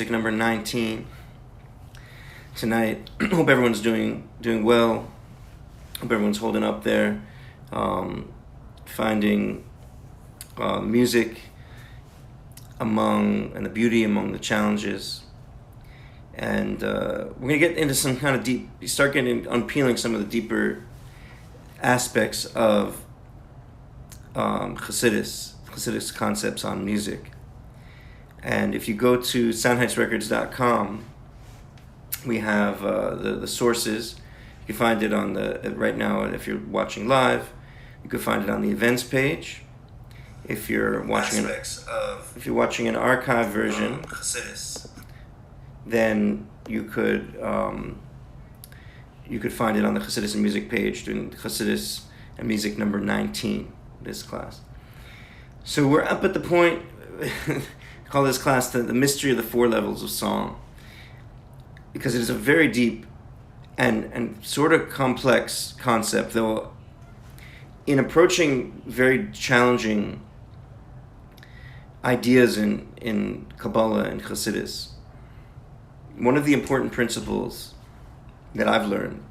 number 19 tonight. Hope everyone's doing well. Hope everyone's holding up there, finding music and the beauty among the challenges. And we're going to get into some kind of unpeeling some of the deeper aspects of Chassidus concepts on music. And if you go to soundheitsrecords.com, we have the sources. You can find it on right now. If you're watching live, you can find it on the events page. If you're watching an archive version, Chassidus, then you could find it on the Chassidus and Music page during Chassidus and Music number 19, this class. So we're up at the point, call this class the mystery of the four levels of song, because it is a very deep and sort of complex concept, though in approaching very challenging ideas in Kabbalah and Chassidus. One of the important principles that I've learned,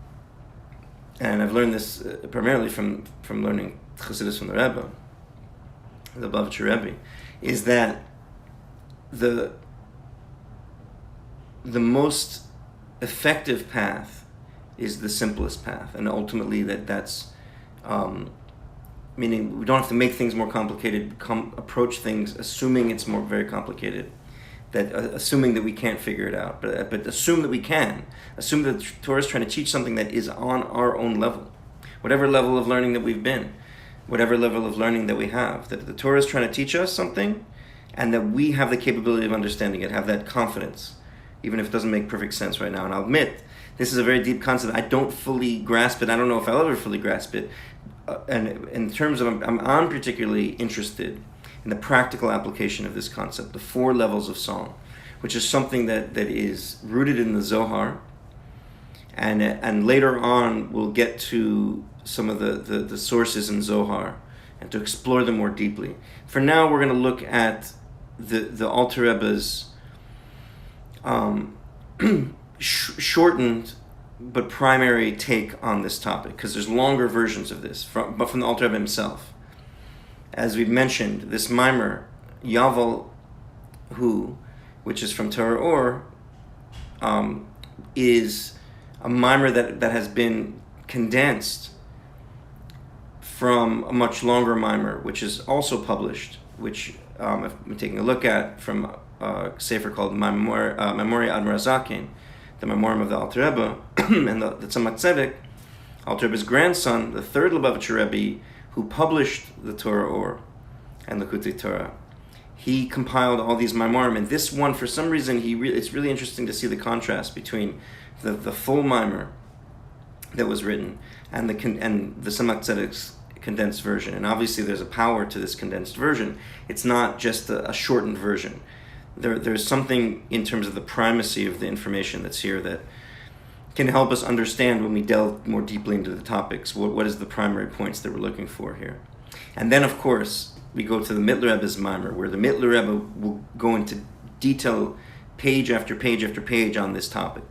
and I've learned this primarily from learning Chassidus from the Rebbe, the Bavitcher Rebbe, is that the most effective path is the simplest path, and ultimately that's meaning we don't have to make things more complicated, approach things assuming it's very complicated, assuming that we can't figure it out, but assume that we can. Assume that the Torah is trying to teach something that is on our own level, whatever level of learning that we've been, whatever level of learning that we have, that the Torah is trying to teach us something, and that we have the capability of understanding it, have that confidence, even if it doesn't make perfect sense right now. And I'll admit, this is a very deep concept. I don't fully grasp it. I don't know if I'll ever fully grasp it. And in terms of, I'm particularly interested in the practical application of this concept, the four levels of song, which is something that is rooted in the Zohar. And later on, we'll get to some of the sources in Zohar and to explore them more deeply. For now, we're going to look at the Alter Rebbe's shortened but primary take on this topic, because there's longer versions of this, but from the Alter Rebbe himself. As we've mentioned, this mimer, Yavel Hu, which is from Torah Or, is a mimer that has been condensed from a much longer mimer, which is also published, which I've been taking a look at from a sefer called Memoria Admar Zaken, the Memoriam of the Alter Rebbe, and the Tzemach Tzedek, Alter Rebbe's grandson, the third Lubavitcher Rebbe, who published the Torah Or and the Likutei Torah. He compiled all these Maimorim, and this one, for some reason, it's really interesting to see the contrast between the full mimer that was written and the Tzemach Tzedek's condensed version. And obviously there's a power to this condensed version. It's not just a shortened version. There's something in terms of the primacy of the information that's here that can help us understand when we delve more deeply into the topics, what is the primary points that we're looking for here. And then, of course, we go to the Mittler Rebbe's mimer, where the Mittler Rebbe will go into detail page after page after page on this topic,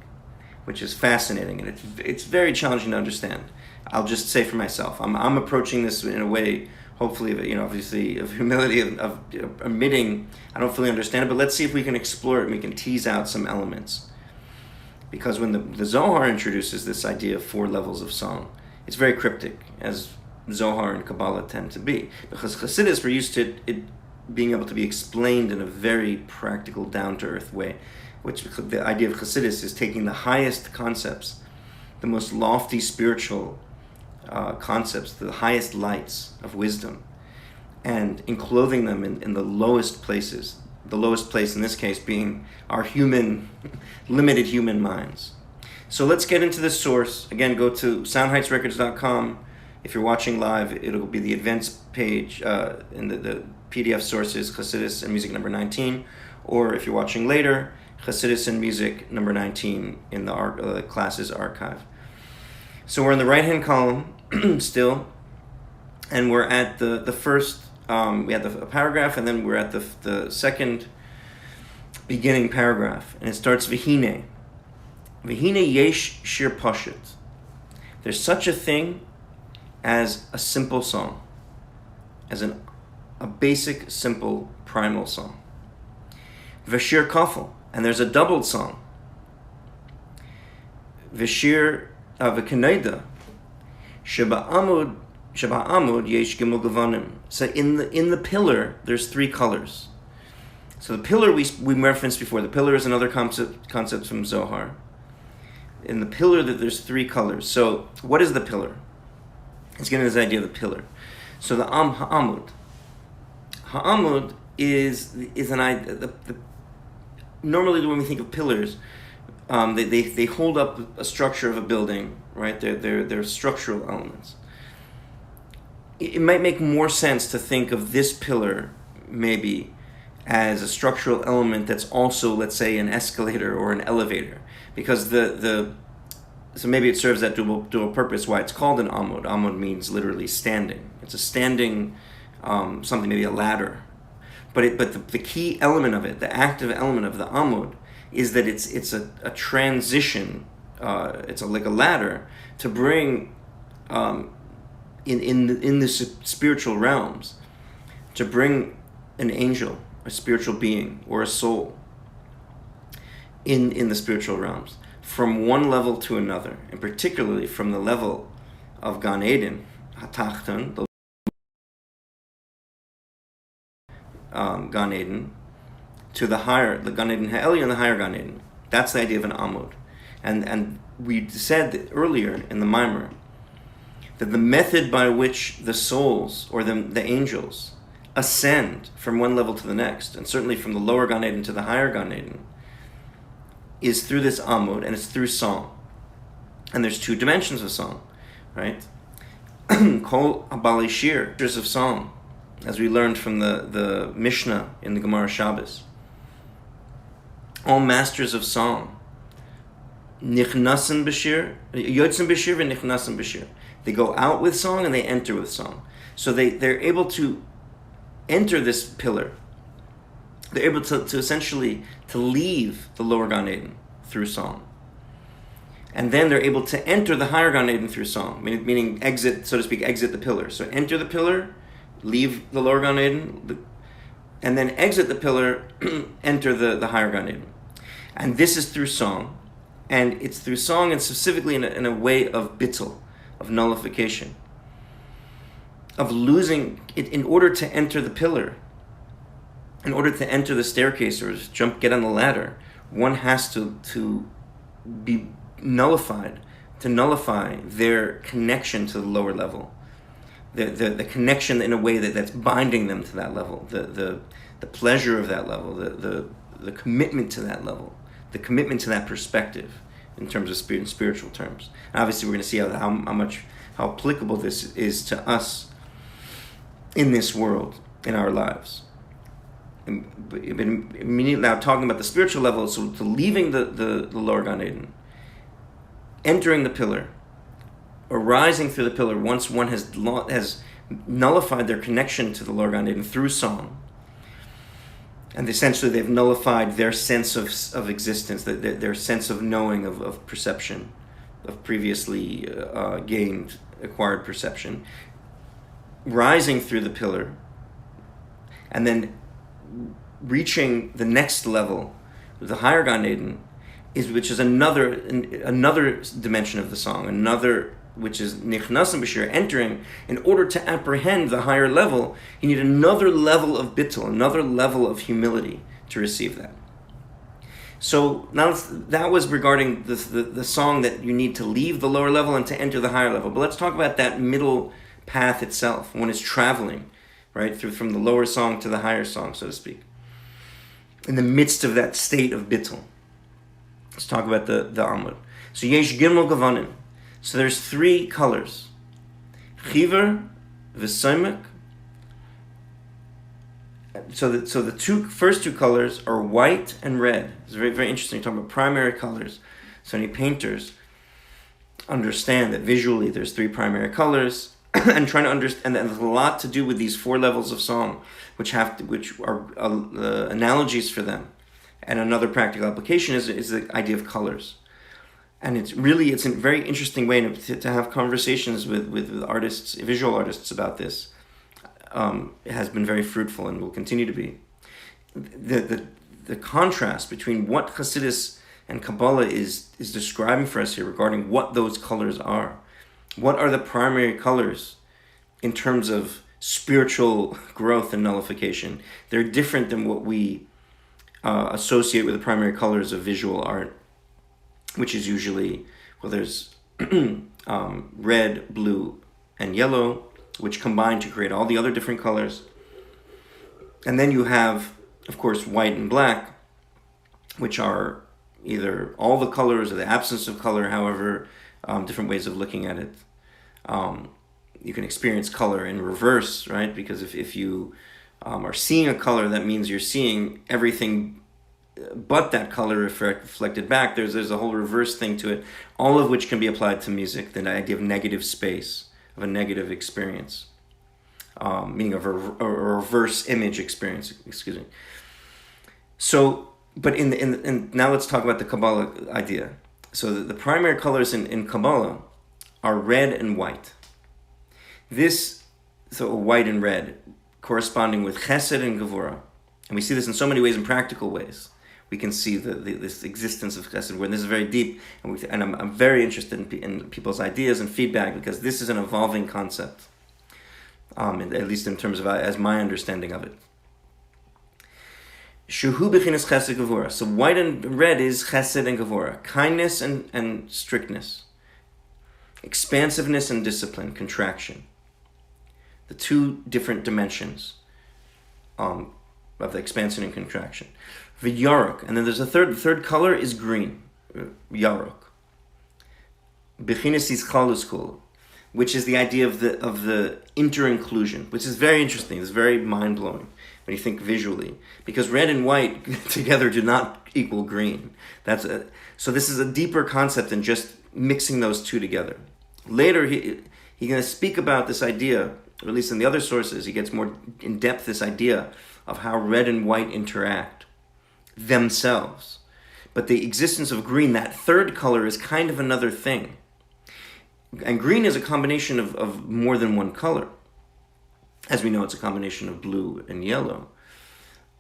which is fascinating, and it's very challenging to understand. I'll just say for myself, I'm approaching this in a way, hopefully, obviously, of humility, of admitting I don't fully understand it, but let's see if we can explore it and we can tease out some elements. Because when the Zohar introduces this idea of four levels of song, it's very cryptic, as Zohar and Kabbalah tend to be. Because Chassidus, we're used to it being able to be explained in a very practical, down-to-earth way, which the idea of Chassidus is taking the highest concepts, the most lofty spiritual concepts, the highest lights of wisdom, and enclothing them in the lowest places. The lowest place in this case being our limited human minds. So let's get into this source. Again, go to soundheitsrecords.com. If you're watching live, it'll be the events page in the PDF sources, Chassidus and Music number 19. Or if you're watching later, Chassidus and Music number 19 in the classes archive. So we're in the right-hand column still, and we're at the first, we had a paragraph, and then we're at the second beginning paragraph, and it starts Vihine. Vihine yesh shir pashut. There's such a thing as a simple song, as a basic, simple, primal song. Vashir kafel, and there's a doubled song. Vashir v'keneda sheba amud yesh gimel gavanim. So in the pillar there's three colors. So the pillar we referenced before. The pillar is another concept from Zohar. In the pillar that there's three colors. So what is the pillar? Let's get into this idea of the pillar. So the ha'amud. Ha'amud is an idea. Normally when we think of pillars, they hold up a structure of a building, right? They're structural elements. It might make more sense to think of this pillar maybe as a structural element that's also, let's say, an escalator or an elevator, because so maybe it serves that dual purpose. Why it's called an amud. Amud means literally standing. It's a standing something, maybe a ladder. But the key element of it, the active element of the amud, is that it's a transition. It's like a ladder to bring in the spiritual realms, to bring an angel, a spiritual being, or a soul in the spiritual realms from one level to another, and particularly from the level of Gan Eden, Hatachton, the Gan Eden, to the Gan Eden Ha'elyon, and the higher Gan Eden. That's the idea of an Amud. And we said earlier in the Mimer that the method by which the souls, or the angels, ascend from one level to the next, and certainly from the lower Gan Eden to the higher Gan Eden, is through this Amud, and it's through song. And there's two dimensions of song, right? Kol Abali Shir, of song, as we learned from the Mishnah in the Gemara Shabbos. All masters of song, Nichnasim Bashir, Yotzim Bashir, and Nichnasim Bashir. They go out with song and they enter with song. So they're able to enter this pillar. They're able to essentially to leave the lower Gan Eden through song. And then they're able to enter the higher Gan Eden through song, meaning exit, so to speak, exit the pillar. So enter the pillar, leave the lower Gan Eden, and then exit the pillar, enter the higher Gan Eden. And this is through song. And it's through song, and specifically in a way of bittul, of nullification, of losing it. In order to enter the pillar, in order to enter the staircase or get on the ladder, one has to be nullified, to nullify their connection to the lower level, the connection in a way that's binding them to that level, the pleasure of that level, the commitment to that level, the commitment to that perspective in terms of spiritual terms. And obviously we're going to see how applicable this is to us in this world, in our lives. Immediately now talking about the spiritual level, so to leaving the lower Gan Eden, entering the pillar, or rising through the pillar once one has nullified their connection to the lower Gan Eden through song, and essentially they've nullified their sense of existence, their sense of knowing, of perception, of previously acquired perception, rising through the pillar, and then reaching the next level, the higher Gan Eden, which is another dimension of the song, which is Nichnasim Bashir, entering. In order to apprehend the higher level, you need another level of bittul, another level of humility to receive that. So now that was regarding the song that you need to leave the lower level and to enter the higher level. But let's talk about that middle path itself, when it's traveling, right, from the lower song to the higher song, so to speak. In the midst of that state of bittul. Let's talk about the Amud. So yesh gimel gavanim. So there's three colors. Chiver, v'somek. So the first two colors are white and red. It's very, very interesting. You're talking about primary colors. So many painters understand that visually there's three primary colors, and trying to understand, and there's a lot to do with these four levels of song, which are analogies for them, And another practical application is the idea of colors. And it's a very interesting way to have conversations with artists, visual artists about this. It has been very fruitful and will continue to be. The contrast between what Chassidus and Kabbalah is describing for us here regarding what those colors are. What are the primary colors in terms of spiritual growth and nullification? They're different than what we associate with the primary colors of visual art, which is usually, there's red, blue, and yellow, which combine to create all the other different colors. And then you have, of course, white and black, which are either all the colors or the absence of color, however, different ways of looking at it. You can experience color in reverse, right? Because if you are seeing a color, that means you're seeing everything but that color reflected back. There's a whole reverse thing to it, all of which can be applied to music, the idea of negative space, of a negative experience, meaning of a reverse image experience, excuse me. So, but now let's talk about the Kabbalah idea. So the primary colors in Kabbalah are red and white. So white and red, corresponding with Chesed and Gevurah. And we see this in so many ways, in practical ways. We can see this existence of Chesed, where this is very deep, and I'm very interested in people's ideas and feedback, because this is an evolving concept, at least in terms of as my understanding of it. Shuhu b'chinas Chesed Gevurah. So white and red is Chesed and Gevurah, kindness and strictness, expansiveness and discipline, contraction. The two different dimensions of the expansion and contraction. V'yarok, and then there's a third color is green, yarok. B'chinas ischalus kol, which is the idea of the inter-inclusion, which is very interesting. It's very mind-blowing when you think visually, because red and white together do not equal green. So this is a deeper concept than just mixing those two together. Later, he's going to speak about this idea, or at least in the other sources, he gets more in depth this idea of how red and white interact themselves. But the existence of green, that third color, is kind of another thing. And green is a combination of more than one color. As we know, it's a combination of blue and yellow.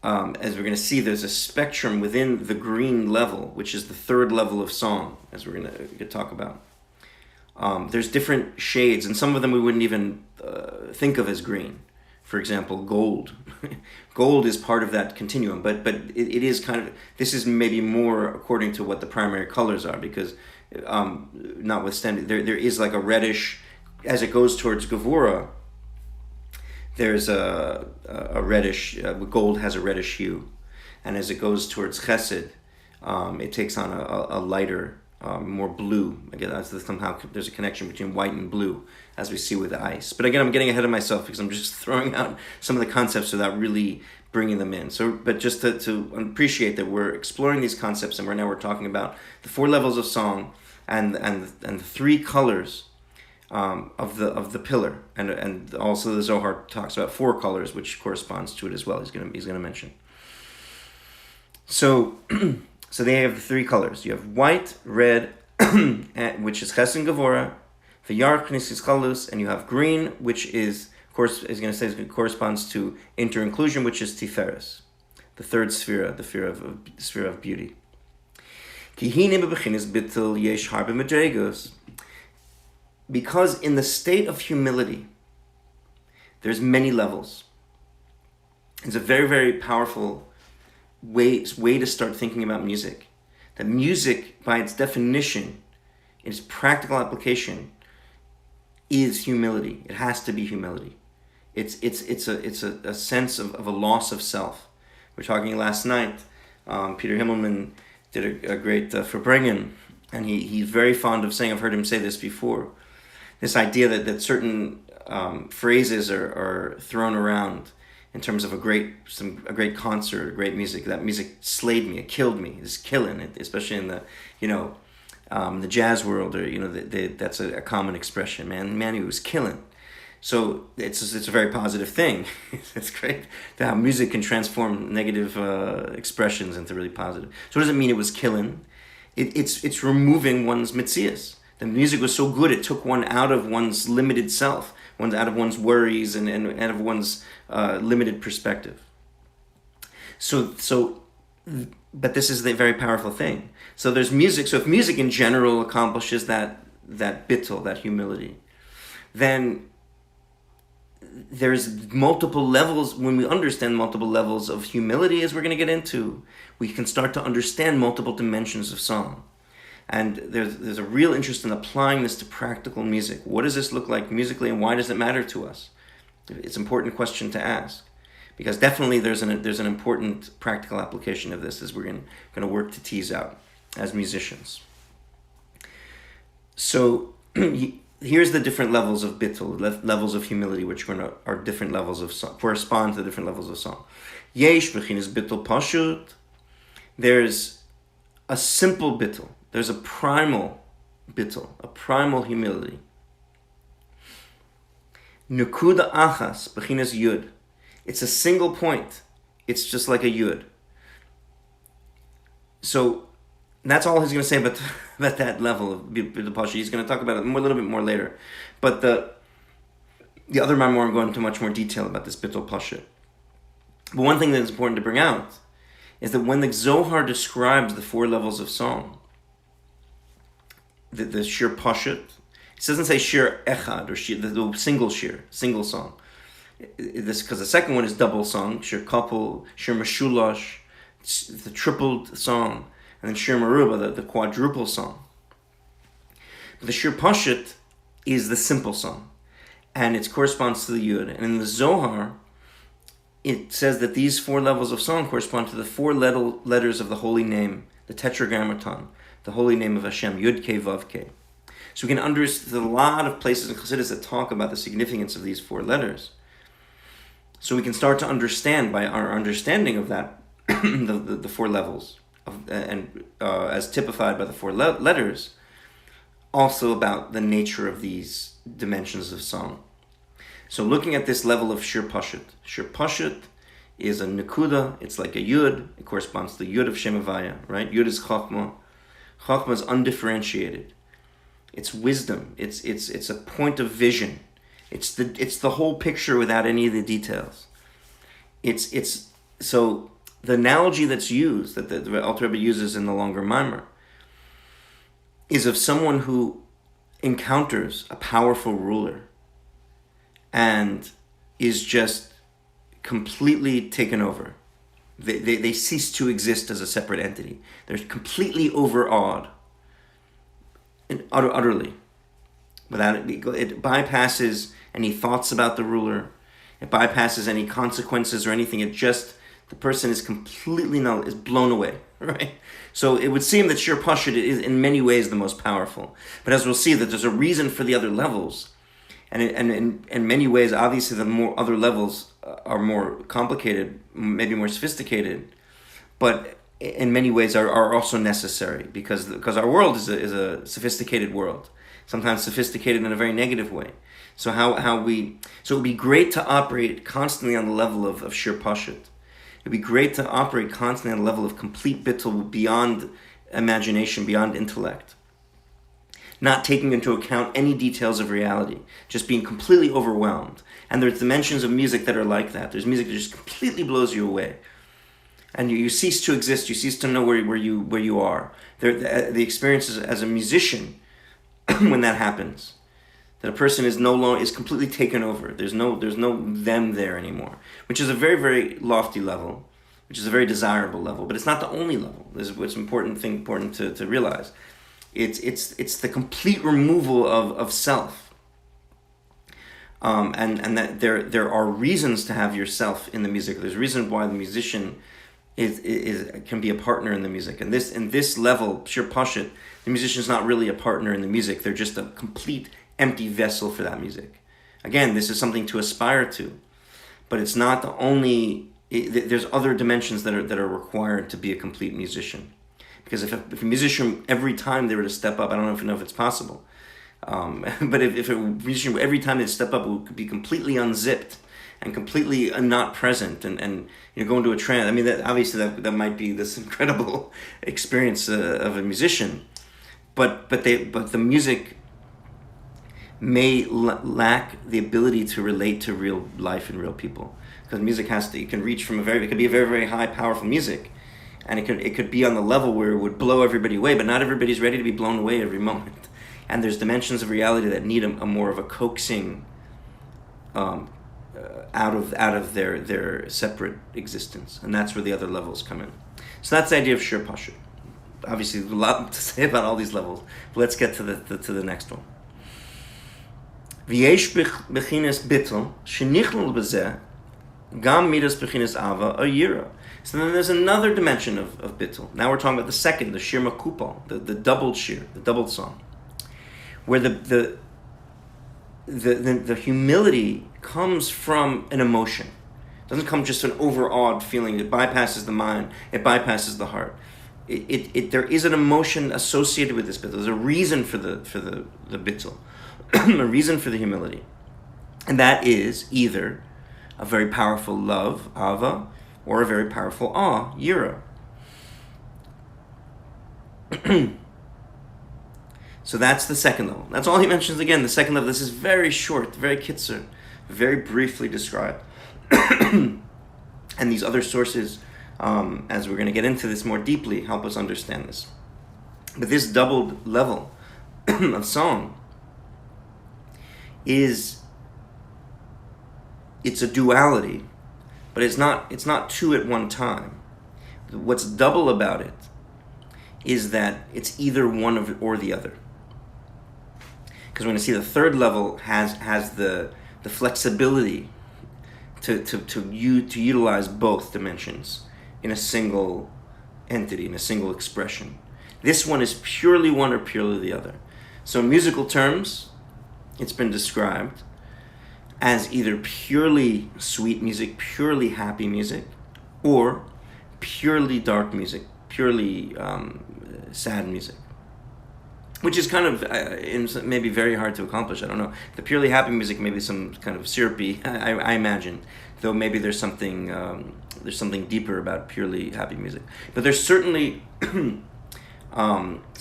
As we're going to see, there's a spectrum within the green level, which is the third level of song, as we're going to talk about. There's different shades, and some of them we wouldn't even think of as green. For example, gold. Gold is part of that continuum, but it is kind of, this is maybe more according to what the primary colors are, because notwithstanding, there is like a reddish, as it goes towards Gevurah, there's a reddish, gold has a reddish hue. And as it goes towards Chesed, it takes on a lighter, more blue. Again, somehow there's a connection between white and blue, as we see with the ice. But again, I'm getting ahead of myself because I'm just throwing out some of the concepts without really bringing them in. So, but just to appreciate that we're exploring these concepts, and we're talking about the four levels of song and the three colors of the pillar, and also the Zohar talks about four colors, which corresponds to it as well. He's gonna mention. So they have the three colors. You have white, red, which is Chesed and Gevurah, V'yarok b'chinas ischalus, and you have green, which is, of course, is going to say it corresponds to inter-inclusion, which is Tiferes, the third sphera, the sphere of beauty. Because in the state of humility, there's many levels. It's a very, very powerful way to start thinking about music. That music, by its definition, its practical application, is humility. It has to be humility. It's a sense of a loss of self. We were talking last night. Peter Himmelman did a great Verbringen, and he's very fond of saying, I've heard him say this before, this idea that certain phrases are thrown around in terms of a great concert, a great music. That music slayed me, it killed me, it's killing it, especially in the the jazz world, or that's a common expression. Man, he was killing. So it's a very positive thing. It's great to how music can transform negative expressions into really positive. So what does it mean it was killing? It's removing one's mitzias. The music was so good it took one out of one's limited self, out of one's worries and out of one's limited perspective. But this is the very powerful thing. So there's music. So if music in general accomplishes that bittul, that humility, then there's multiple levels. When we understand multiple levels of humility, as we're going to get into, we can start to understand multiple dimensions of song. And there's a real interest in applying this to practical music. What does this look like musically, and why does it matter to us? It's an important question to ask, because definitely there's an important practical application of this as we're going to work to tease out as musicians. So here's the different levels of bittul, levels of humility, which are different levels of song, correspond to the different levels of song. Yesh b'chinas bittul pashut. There's a simple bittul. There's a primal bittul, a primal humility. Nukuda achas b'chinas yud. It's a single point. It's just like a yud. So that's all he's going to say about that level of bittul pashut. He's going to talk about it a little bit more later. But the other memoir go into much more detail about this bittul pashut. But one thing that's important to bring out is that when the Zohar describes the 4 levels of song, the shir pashut, it doesn't say shir echad or shir, the single song. This because the second one is double song, shir couple, shir mashulash, the tripled song, and then shir maruba, the quadruple song. But the shir pashut is the simple song, and it corresponds to the yud. And in the Zohar, it says that these 4 levels of song correspond to the 4 letters of the holy name, the tetragrammaton, the holy name of Hashem, Yud Kei Vav Kei. So we can understand a lot of places in Chassidus that talk about the significance of these 4 letters. So we can start to understand by our understanding of that, the 4 levels, as typified by the 4 letters, also about the nature of these dimensions of song. So looking at this level of shir pashut is a nekuda, it's like a yud, it corresponds to the yud of Shem Havaya, right? Yud is chachma. Chachma is undifferentiated. It's wisdom. It's a point of vision. It's the whole picture without any of the details. So the analogy that's used, that the Alter Rebbe uses in the longer Maimer, is of someone who encounters a powerful ruler and is just completely taken over. They cease to exist as a separate entity. They're completely overawed, and utterly. Without it bypasses any thoughts about the ruler. It bypasses any consequences or anything. The person is completely is blown away, right? So it would seem that shir pashut is in many ways the most powerful. But as we'll see, that there's a reason for the other levels. And in many ways, obviously, the more other levels are more complicated, maybe more sophisticated, but in many ways are also necessary because our world is a sophisticated world, sometimes sophisticated in a very negative way. So so it would be great to operate constantly on the level of shir pashut. It would be great to operate constantly on the level of complete bittul, beyond imagination, beyond intellect. Not taking into account any details of reality, just being completely overwhelmed. And there's dimensions of music that are like that. There's music that just completely blows you away. And you cease to exist, you cease to know where you are. The experience as a musician, when that happens, that a person is completely taken over. There's no them there anymore, which is a very, very lofty level, which is a very desirable level, but it's not the only level. This is what's important to realize. It's the complete removal of self, and that there are reasons to have yourself in the music. There's reasons why the musician can be a partner in the music. And this level, shir pashut, the musician is not really a partner in the music. They're just a complete empty vessel for that music. Again, this is something to aspire to, but it's not the only. There's other dimensions that are required to be a complete musician. Because if a musician, every time they were to step up, I don't know if it's possible, But if a musician, every time they step up, would be completely unzipped and completely not present, and go into a trance. I mean, obviously that might be this incredible experience of a musician, but the music may lack the ability to relate to real life and real people, because music it can reach from it could be a very, very high, powerful music, and it could be on the level where it would blow everybody away, but not everybody's ready to be blown away every moment. And there's dimensions of reality that need a more of a coaxing out of their separate existence, and that's where the other levels come in. So that's the idea of Shir Pashut. Obviously, there's a lot to say about all these levels, but let's get to the next one. V'yesh b'chines bittul shenichlul b'zeh gam midas b'chines ava a yira. So then there's another dimension of bittul. Now we're talking about the second, the Shir Makupal, the doubled shir, the doubled song, where the humility comes from an emotion. It doesn't come just an overawed feeling. It bypasses the mind. It bypasses the heart. There is an emotion associated with this bittul. There's a reason for the bittul, a reason for the humility, and that is either a very powerful love, ava, or a very powerful awe, yira. So that's the second level. That's all he mentions again. The second level. This is very short, very kitzur, very briefly described. And these other sources, as we're going to get into this more deeply, help us understand this. But this doubled level of song it's a duality, but it's not two at one time. What's double about it is that it's either one or the other. Because we're going to see the third level has the flexibility to utilize both dimensions in a single entity, in a single expression. This one is purely one or purely the other. So in musical terms, it's been described as either purely sweet music, purely happy music, or purely dark music, purely sad music. Which is kind of maybe very hard to accomplish. I don't know. The purely happy music may be some kind of syrupy, I imagine. Though maybe there's something deeper about purely happy music. But there's certainly so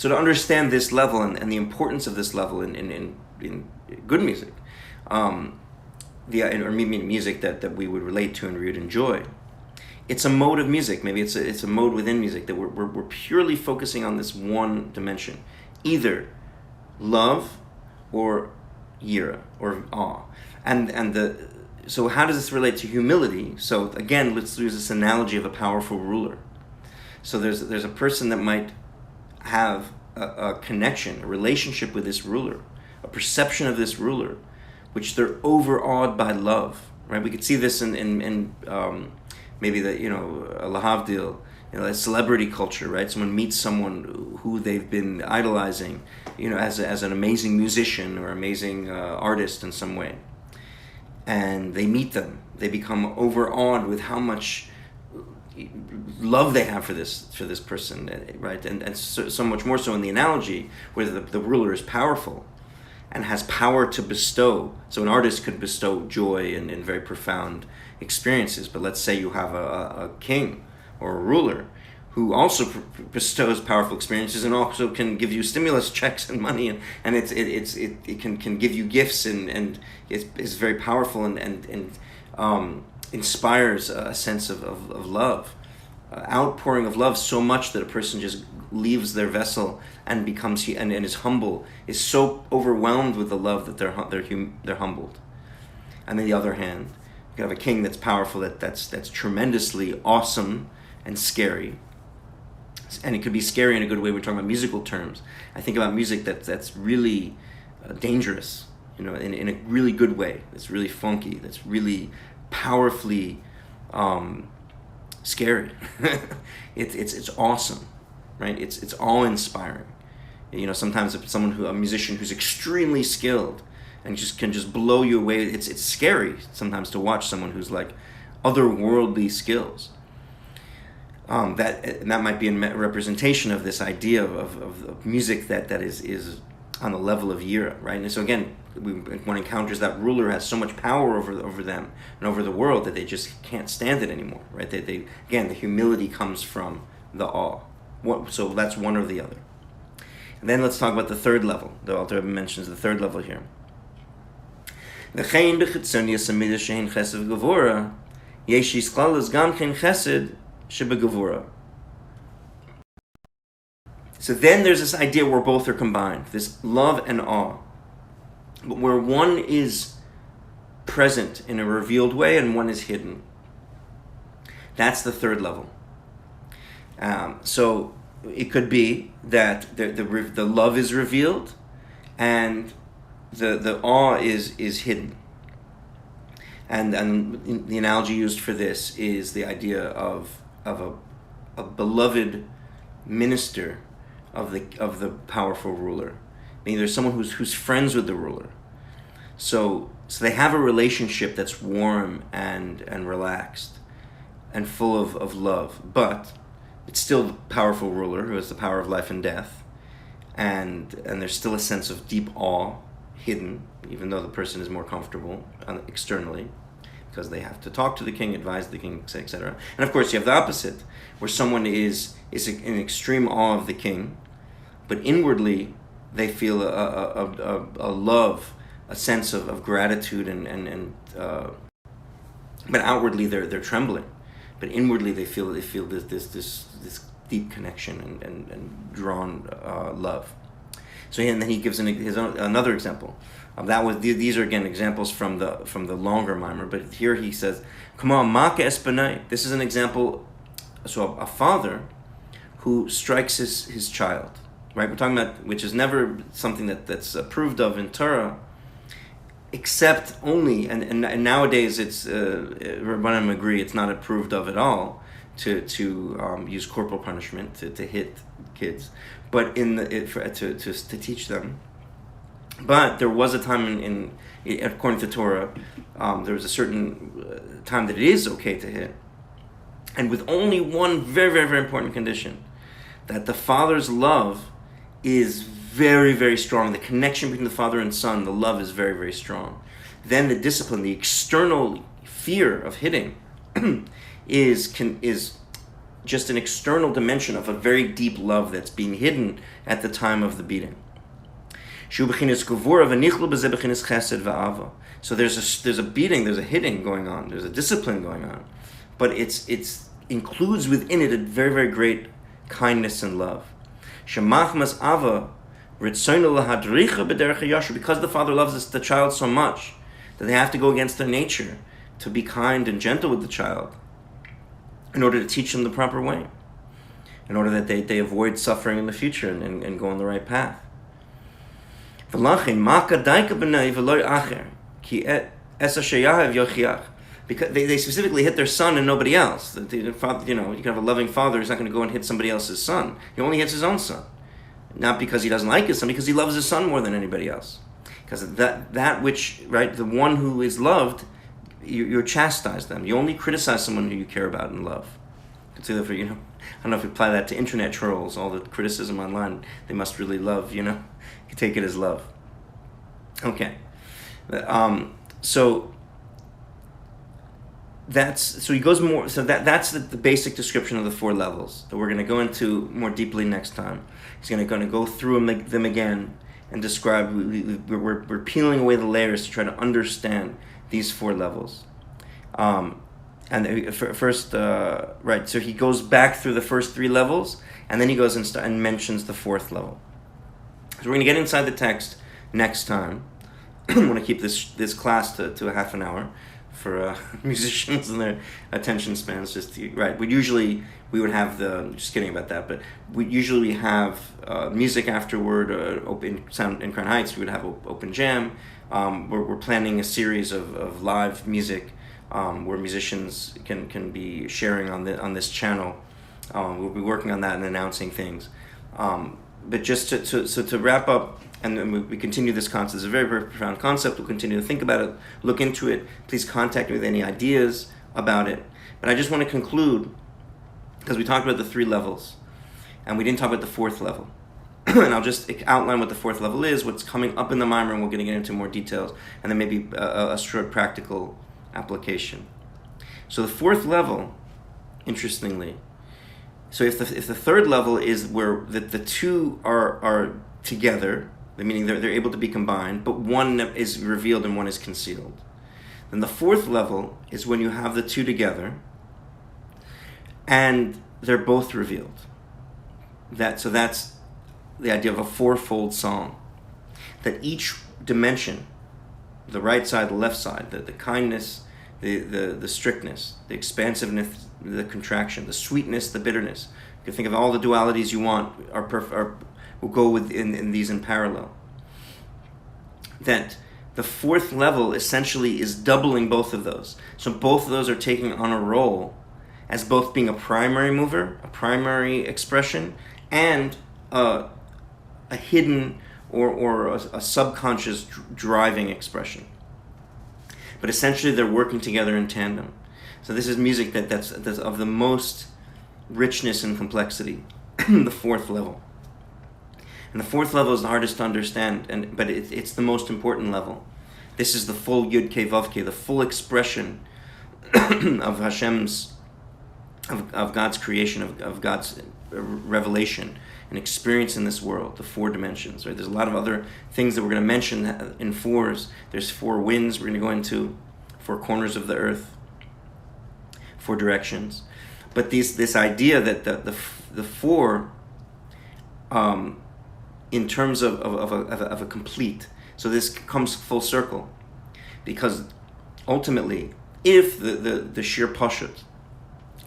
to understand this level and the importance of this level in good music, or maybe music that we would relate to and we would enjoy. It's a mode of music. Maybe it's a mode within music that we're purely focusing on this one dimension. Either love or yira or awe, so how does this relate to humility? So again, let's use this analogy of a powerful ruler. So there's a person that might have a connection, a relationship with this ruler, a perception of this ruler, which they're overawed by love. Right? We could see this in maybe a lahavdil. A celebrity culture, right? Someone meets someone who they've been idolizing, as an amazing musician or amazing artist in some way, and they meet them. They become overawed with how much love they have for this person, right? And so much more so in the analogy where the ruler is powerful and has power to bestow. So an artist could bestow joy and very profound experiences, but let's say you have a king or a ruler who also bestows powerful experiences and also can give you stimulus checks and money, and it can give you gifts and is very powerful and inspires a sense of love, outpouring of love so much that a person just leaves their vessel and becomes and is humble, is so overwhelmed with the love that they're humbled. And on the other hand, you can have a king that's powerful, that's tremendously awesome and scary, and it could be scary in a good way. We're talking about musical terms. I think about music that's really dangerous, in a really good way. That's really funky. That's really powerfully scary. It's awesome, right? It's awe-inspiring. Sometimes if a musician who's extremely skilled and can just blow you away. It's scary sometimes to watch someone who's like otherworldly skills. That might be a representation of this idea of music that is on the level of yira, right? And so again, one encounters that ruler has so much power over them and over the world that they just can't stand it anymore, right? They again, the humility comes from the awe. So that's one or the other. And then let's talk about the third level. The Alter Rebbe mentions the third level here. So then there's this idea where both are combined, this love and awe, but where one is present in a revealed way and one is hidden. That's the third level. So it could be that the love is revealed and the awe is hidden. And the analogy used for this is the idea of a beloved minister of the powerful ruler. Meaning there's someone who's friends with the ruler. So they have a relationship that's warm and relaxed and full of love, but it's still the powerful ruler who has the power of life and death, and there's still a sense of deep awe hidden, even though the person is more comfortable externally, because they have to talk to the king, advise the king, etc. And of course you have the opposite, where someone is in extreme awe of the king, but inwardly they feel a love, a sense of gratitude, and but outwardly they're trembling, but inwardly they feel this deep connection and drawn love. So and then he gives another example. These are again examples from the longer mimer, but here he says, "Come on, maka espanai." This is an example. So a father who strikes his child, right? We're talking about, which is never something that's approved of in Torah, except only, and nowadays it's Rabbanim agree it's not approved of at all to use corporal punishment to hit kids, but to teach them. But there was a time according to Torah, there was a certain time that it is okay to hit, and with only one very, very, very important condition, that the father's love is very, very strong. The connection between the father and son, the love is very, very strong. Then the discipline, the external fear of hitting, is just an external dimension of a very deep love that's being hidden at the time of the beating. So there's a beating, there's a hitting going on, there's a discipline going on, but it's includes within it a very, very great kindness and love. Shemachmas ava because the father loves the child so much that they have to go against their nature to be kind and gentle with the child in order to teach them the proper way, in order that they avoid suffering in the future and go on the right path. Because they specifically hit their son and nobody else. You can have a loving father who's not going to go and hit somebody else's son. He only hits his own son. Not because he doesn't like his son, because he loves his son more than anybody else. Because that which, right, the one who is loved, you chastise them. You only criticize someone who you care about and love. Consider for, I don't know if you apply that to internet trolls, all the criticism online, they must really love, you take it as love. Okay. So he goes more. So that's the basic description of the four levels that we're going to go into more deeply next time. He's going to go through them again and describe. We're peeling away the layers to try to understand these four levels. And first, right. So he goes back through the first three levels, and then he goes and mentions the fourth level. So we're going to get inside the text next time. I want to keep this class to a half an hour for musicians and their attention spans. We would have just kidding about that, but we usually have music afterward. In Crown Heights, we would have open jam. We're planning a series of live music where musicians can be sharing on this channel. We'll be working on that and announcing things. But just to wrap up, and then we continue this concept. It's a very, very profound concept. We'll continue to think about it, look into it. Please contact me with any ideas about it. But I just want to conclude, because we talked about the three levels, and we didn't talk about the fourth level. and I'll just outline what the fourth level is, what's coming up in the Maimer, and we're going to get into more details, and then maybe a short practical application. So the fourth level, interestingly, so if the third level is where the two are together, meaning they're able to be combined, but one is revealed and one is concealed. Then the fourth level is when you have the two together and they're both revealed. So that's the idea of a fourfold song. That each dimension, the right side, the left side, the kindness, the strictness, the expansiveness, the contraction, the sweetness, the bitterness. You can think of all the dualities you want will go in these in parallel. That the fourth level essentially is doubling both of those. So both of those are taking on a role as both being a primary mover, a primary expression, and a hidden or a subconscious driving expression. But essentially they're working together in tandem. So this is music that's of the most richness and complexity, the fourth level. And the fourth level is the hardest to understand, but it's the most important level. This is the full Yud Kei Vav Kei, the full expression of Hashem's, of God's creation, of God's revelation and experience in this world, the four dimensions. Right? There's a lot of other things that we're going to mention in fours. There's four winds we're going to go into, four corners of the earth, four directions. But this idea that the four, in terms of a complete, so this comes full circle, because ultimately, if the sheer pashut,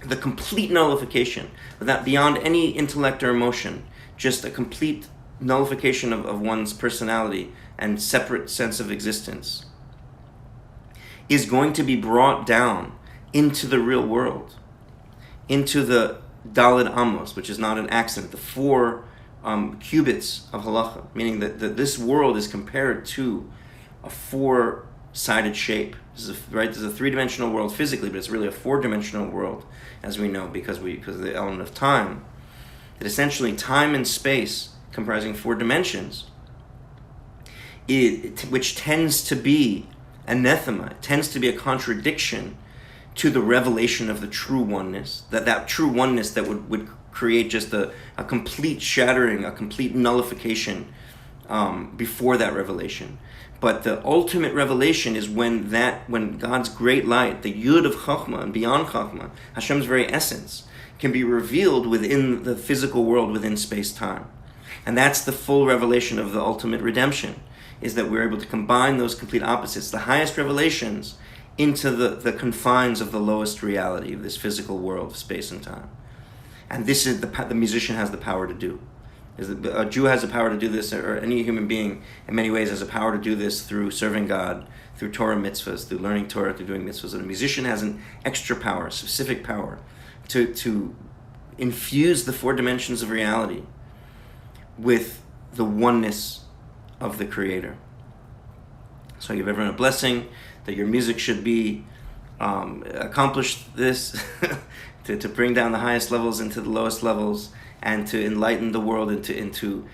the complete nullification, without beyond any intellect or emotion, just a complete nullification of one's personality and separate sense of existence, is going to be brought down into the real world, into the Daled Amos, which is not an accident, the four cubits of halacha, meaning that this world is compared to a four-sided shape. This is a three-dimensional world physically, but it's really a four-dimensional world, as we know, because of the element of time. That essentially time and space, comprising four dimensions, which tends to be anathema, tends to be a contradiction to the revelation of the true oneness, that true oneness that would create just a complete shattering, a complete nullification before that revelation. But the ultimate revelation is when God's great light, the Yud of Chachma and beyond Chachma, Hashem's very essence, can be revealed within the physical world, within space-time. And that's the full revelation of the ultimate redemption, is that we're able to combine those complete opposites, the highest revelations, into the confines of the lowest reality of this physical world of space and time. And this is the musician has the power to do. A Jew has the power to do this, or any human being in many ways has the power to do this through serving God, through Torah mitzvahs, through learning Torah, through doing mitzvahs. And a musician has an extra power, a specific power, to infuse the four dimensions of reality with the oneness of the Creator. So I give everyone a blessing that your music should be accomplish this, to bring down the highest levels into the lowest levels, and to enlighten the world, and to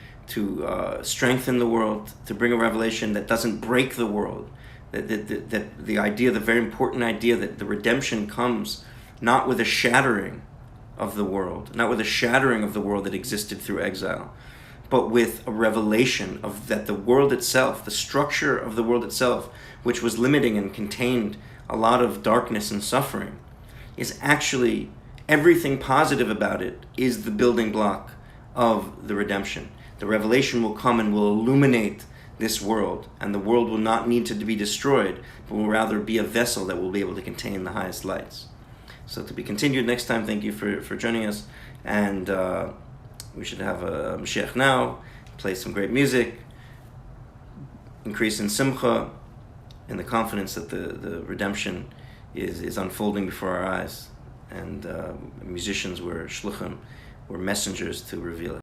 strengthen the world, to bring a revelation that doesn't break the world. That the idea, the very important idea that the redemption comes not with a shattering of the world, not with a shattering of the world that existed through exile, but with a revelation of that the world itself, the structure of the world itself, which was limiting and contained a lot of darkness and suffering, is actually everything positive about it is the building block of the redemption. The revelation will come and will illuminate this world, and the world will not need to be destroyed, but will rather be a vessel that will be able to contain the highest lights. So to be continued next time. Thank you for joining us, and we should have a Mashiach now, play some great music, increase in simcha, in the confidence that the redemption is unfolding before our eyes, and musicians were shluchim, were messengers to reveal it.